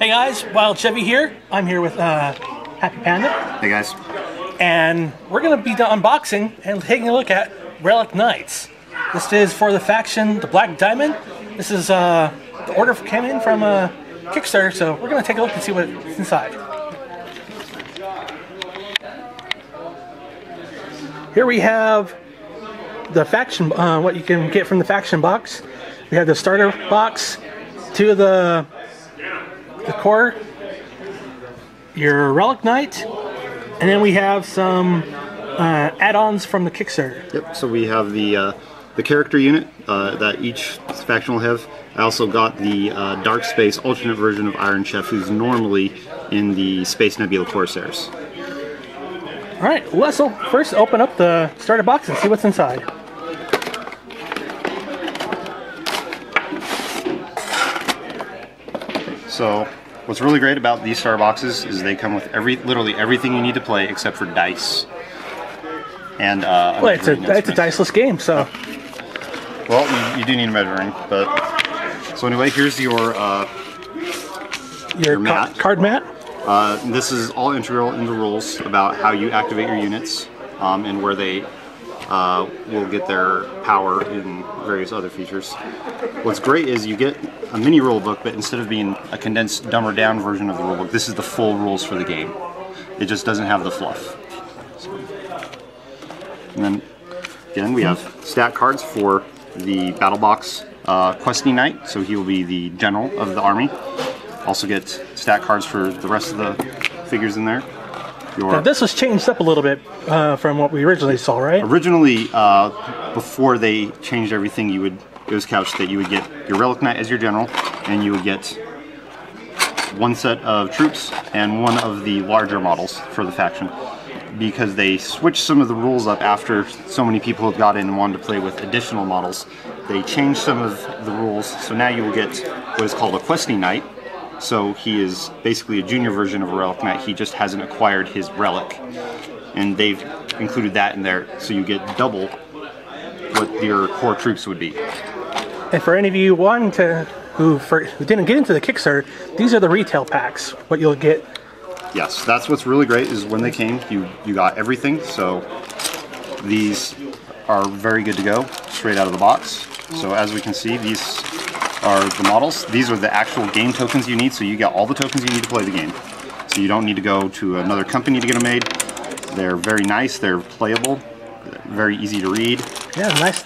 Hey guys, Wild Chevy here. I'm here with HappyPanda. Hey guys. And we're going to be unboxing and taking a look at Relic Knights. This is for the faction, the Black Diamond. This is the order came in from Kickstarter, so we're going to take a look and see what's inside. Here we have the faction, what you can get from the faction box. We have the starter box, two of the core, your Relic Knight, and then we have some add-ons from the Kickstarter. Yep. So we have the character unit that each faction will have. I also got the Dark Space alternate version of Iron Chef, who's normally in the Space Nebula Corsairs. All right. Let's first open up the starter box and see what's inside. So, what's really great about these starter boxes is they come with literally everything you need to play except for dice. And well, it's a diceless game, so. Well, you do need a measuring, but so anyway, here's your mat. Card mat. This is all integral in the rules about how you activate your units and where they will get their power and various other features. What's great is you get a mini rule book, but instead of being a condensed, dumbed down version of the rule book, this is the full rules for the game. It just doesn't have the fluff. So. And then again, we have stat cards for the battle box questing knight, so he will be the general of the army. Also get stat cards for the rest of the figures in there. Now this was changed up a little bit from what we originally saw, right? Originally, before they changed everything, it was couched that you would get your Relic Knight as your general, and you would get one set of troops and one of the larger models for the faction. Because they switched some of the rules up after so many people had got in and wanted to play with additional models, they changed some of the rules, so now you will get what is called a questing knight. So he is basically a junior version of a Relic Knight, he just hasn't acquired his relic. And they've included that in there, so you get double what your core troops would be. And for any of you wanting to, who didn't get into the Kickstarter, these are the retail packs, what you'll get. Yes, that's what's really great is when they came, you got everything, so these are very good to go, straight out of the box. So as we can see, these are the models. These are the actual game tokens you need, so you got all the tokens you need to play the game. So you don't need to go to another company to get them made. They're very nice, they're playable, very easy to read. Yeah, nice,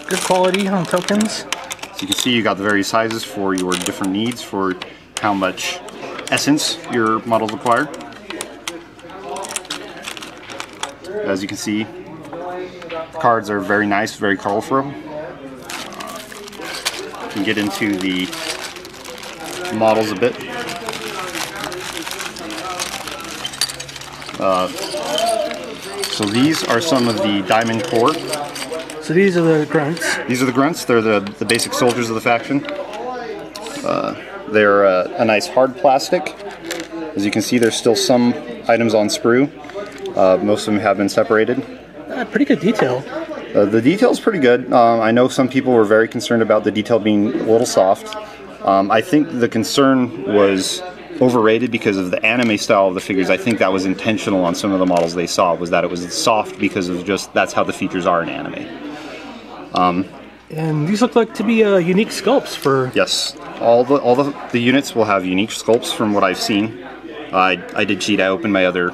good quality on tokens. So you can see you got the various sizes for your different needs for how much essence your models require. As you can see, the cards are very nice, very colorful. You can get into the models a bit. So these are some of the Diamond Core. So these are the grunts. These are the grunts. They're the basic soldiers of the faction. They're a nice hard plastic. As you can see, there's still some items on sprue. Most of them have been separated. Pretty good detail. The detail's pretty good. I know some people were very concerned about the detail being a little soft. I think the concern was overrated because of the anime style of the figures. I think that was intentional on some of the models they saw, was that it was soft because of just that's how the features are in anime. And these look like to be unique sculpts for... Yes, all the units will have unique sculpts from what I've seen. I did cheat, I opened my other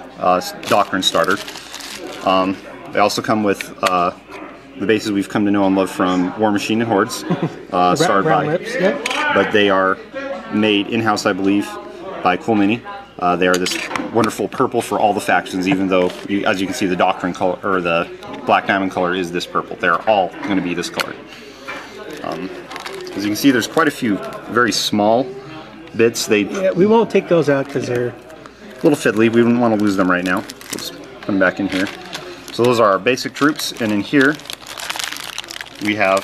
Doctrine starter. They also come with the bases we've come to know and love from War Machine and Hordes, started by, lips, yeah. But they are made in-house, I believe, by Cool Mini. They are this wonderful purple for all the factions, even though, as you can see, the Doctrine color, or the Black Diamond color is this purple. They're all going to be this color. As you can see, there's quite a few very small bits. Yeah, we won't take those out because they're a little fiddly. We wouldn't want to lose them right now. Let's put them back in here. So those are our basic troops, and in here we have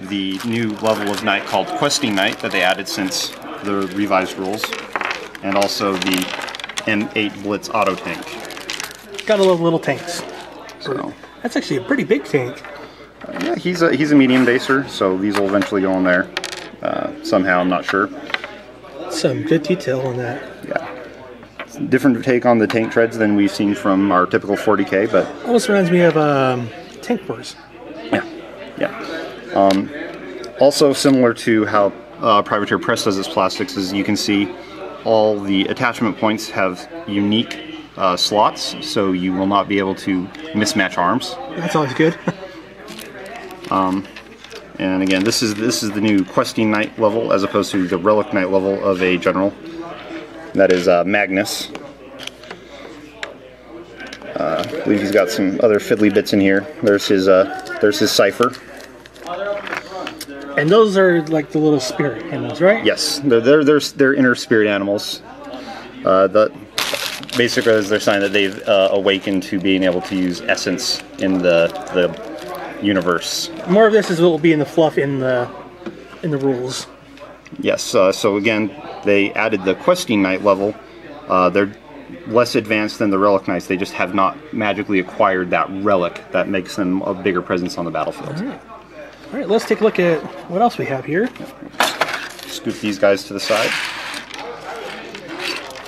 the new level of knight called Questing Knight that they added since the revised rules, and also the M8 Blitz auto tank. Got a little tanks. So that's actually a pretty big tank. Yeah, he's a medium baser, so these will eventually go in there somehow. I'm not sure. Some good detail on that. Yeah. Different take on the tank treads than we've seen from our typical 40K, but Almost reminds me of Tank Wars. yeah, yeah. Also similar to how Privateer Press does its plastics, is you can see all the attachment points have unique slots, so you will not be able to mismatch arms. That's always good. And again, this is the new Questing Knight level as opposed to the Relic Knight level of a general. That is Magnus. I believe he's got some other fiddly bits in here. There's his cipher. And those are like the little spirit animals, right? Yes, they're inner spirit animals. Basically, as they're saying that they've awakened to being able to use essence in the universe. More of this is what will be in the fluff in the rules. Yes. So again, they added the Questing Knight level. They're less advanced than the Relic Knights. They just have not magically acquired that relic that makes them a bigger presence on the battlefield. All right, let's take a look at what else we have here. Scoop these guys to the side.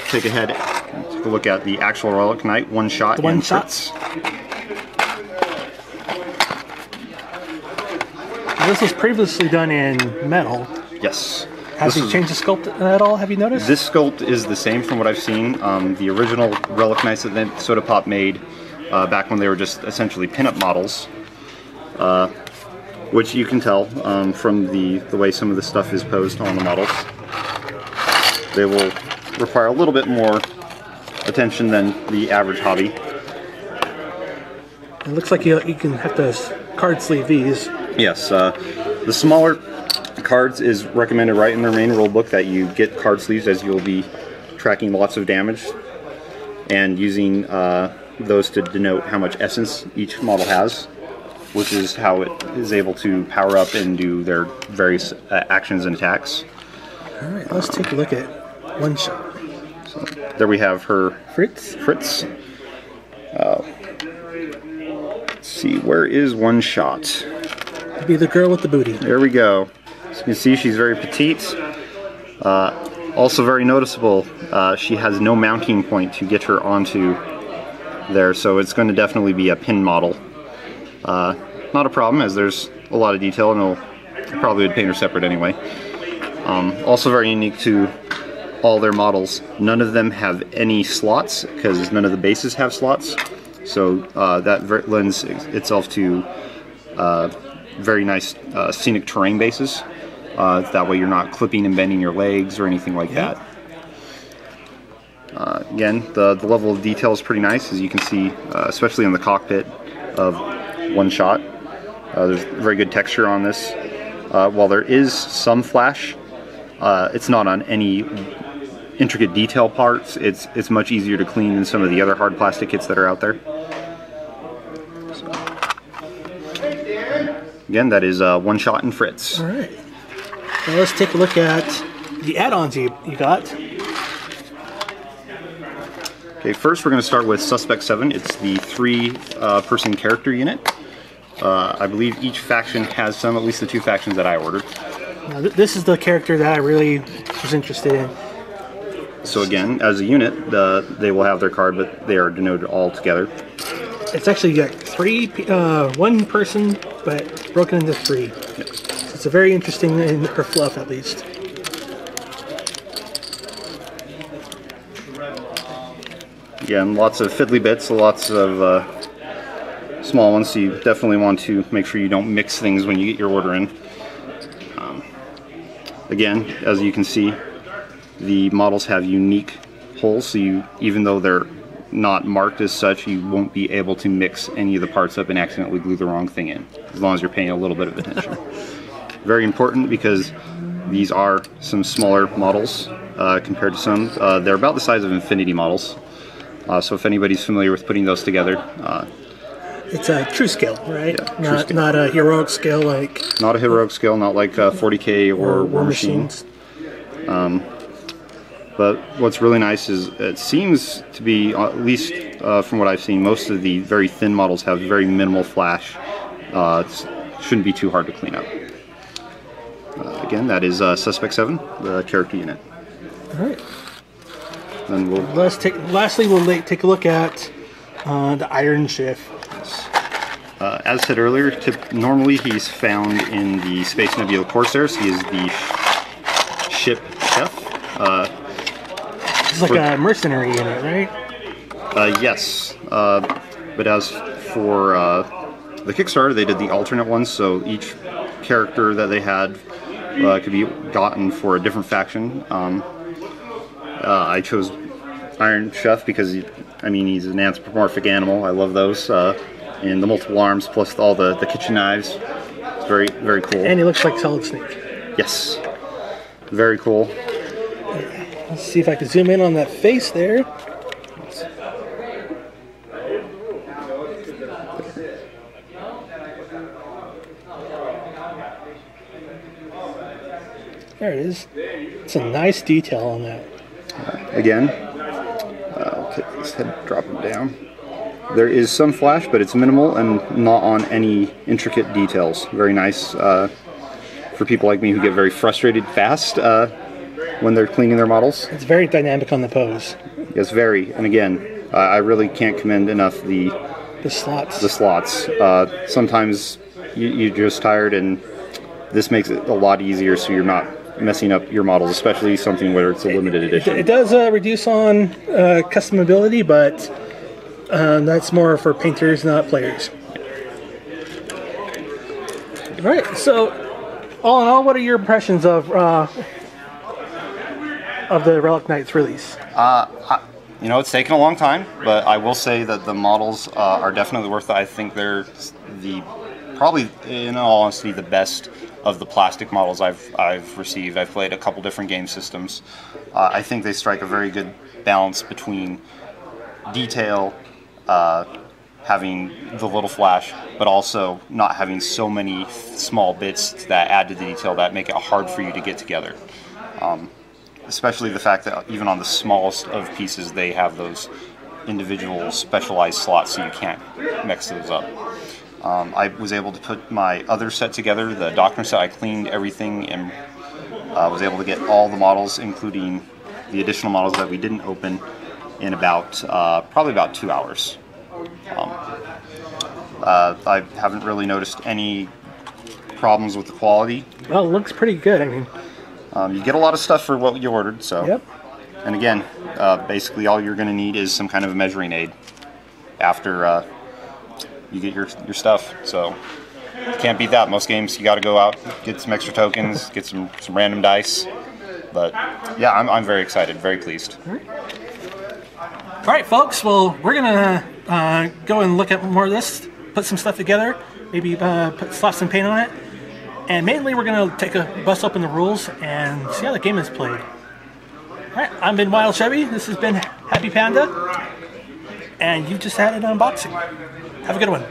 Take a look at the actual Relic Knight one-shot. One-shots. This was previously done in metal. Yes. Has he changed the sculpt at all? Have you noticed? This sculpt is the same from what I've seen. The original Relic Knights that Soda Pop made back when they were just essentially pinup models, which you can tell from the way some of the stuff is posed on the models. They will require a little bit more attention than the average hobby. It looks like you can have to card sleeve these. Yes, the smaller cards is recommended right in their main rule book that you get card sleeves, as you'll be tracking lots of damage and using those to denote how much essence each model has, which is how it is able to power up and do their various actions and attacks. Alright, let's take a look at one shot. So there we have her Fritz. Let's see, where is one shot? Be the girl with the booty. There we go. As you can see, she's very petite. Also very noticeable, she has no mounting point to get her onto there, so it's going to definitely be a pin model. Not a problem, as there's a lot of detail, and I probably would paint her separate anyway. Also very unique to all their models, none of them have any slots, because none of the bases have slots, so that lends itself to very nice scenic terrain bases. That way you're not clipping and bending your legs or anything like that. Again, the level of detail is pretty nice, as you can see, especially in the cockpit of one shot. There's very good texture on this. While there is some flash, it's not on any intricate detail parts. It's much easier to clean than some of the other hard plastic kits that are out there. So, again, that is one shot and Fritz. All right. Now let's take a look at the add-ons you got. Okay, first we're going to start with Suspect 7. It's the 3-person character unit. I believe each faction has some, at least the 2 factions that I ordered. Now, this is the character that I really was interested in. So again, as a unit, they will have their card, but they are denoted all together. It's actually got 1 person, but broken into 3. Yep. So it's a very interesting in her fluff, at least. Again, lots of fiddly bits, lots of small ones, so you definitely want to make sure you don't mix things when you get your order in. Again, as you can see, the models have unique holes, so even though they're not marked as such, you won't be able to mix any of the parts up and accidentally glue the wrong thing in, as long as you're paying a little bit of attention. Very important, because these are some smaller models compared to some. They're about the size of Infinity models, so if anybody's familiar with putting those together, it's a true scale, right? Yeah, not a heroic scale like... Not a heroic scale, not like 40K or War Machines. But what's really nice is it seems to be, at least from what I've seen, most of the very thin models have very minimal flash. It shouldn't be too hard to clean up. Again, that is Suspect 7, the character unit. All right. Then we'll Lastly, we'll take a look at the Iron Chef. as said earlier, normally he's found in the Space Nebula Corsairs. He is the ship chef. He's like a mercenary in it, right? Yes. But as for the Kickstarter, they did the alternate ones, so each character that they had could be gotten for a different faction. I chose Iron Chef because he's an anthropomorphic animal. I love those. And the multiple arms plus all the kitchen knives. It's very, very cool. And he looks like Solid Snake. Yes. Very cool. Let's see if I can zoom in on that face there. There it is. It's a nice detail on that. Again, I'll take this head, drop him down. There is some flash, but it's minimal and not on any intricate details. Very nice for people like me who get very frustrated fast when they're cleaning their models. It's very dynamic on the pose. Yes, very. And again, I really can't commend enough the slots. The slots. Sometimes you're just tired, and this makes it a lot easier, so you're not messing up your models, especially something where it's a limited edition. It does reduce on customability, but that's more for painters, not players. All right. So, all in all, what are your impressions of the Relic Knights release? It's taken a long time, but I will say that the models are definitely worth it. I think they're probably, in all honesty, the best of the plastic models I've received. I've played a couple different game systems. I think they strike a very good balance between detail, having the little flash, but also not having so many small bits that add to the detail that make it hard for you to get together. Especially the fact that even on the smallest of pieces, they have those individual specialized slots, so you can't mix those up. I was able to put my other set together, the Doctrine set. I cleaned everything and was able to get all the models, including the additional models that we didn't open, in probably about 2 hours. I haven't really noticed any problems with the quality. Well, it looks pretty good. You get a lot of stuff for what you ordered, so. Yep. And again, basically all you're going to need is some kind of a measuring aid after you get your stuff. So can't beat that. Most games you got to go out, get some extra tokens, get some random dice. But yeah, I'm very excited, very pleased. All right, folks. Well, we're gonna go and look at more of this, put some stuff together, maybe slap some paint on it, and mainly we're gonna bust open the rules and see how the game is played. All right, I've been Wild Chevy. This has been HappyPanda, and you just had an unboxing. Have a good one.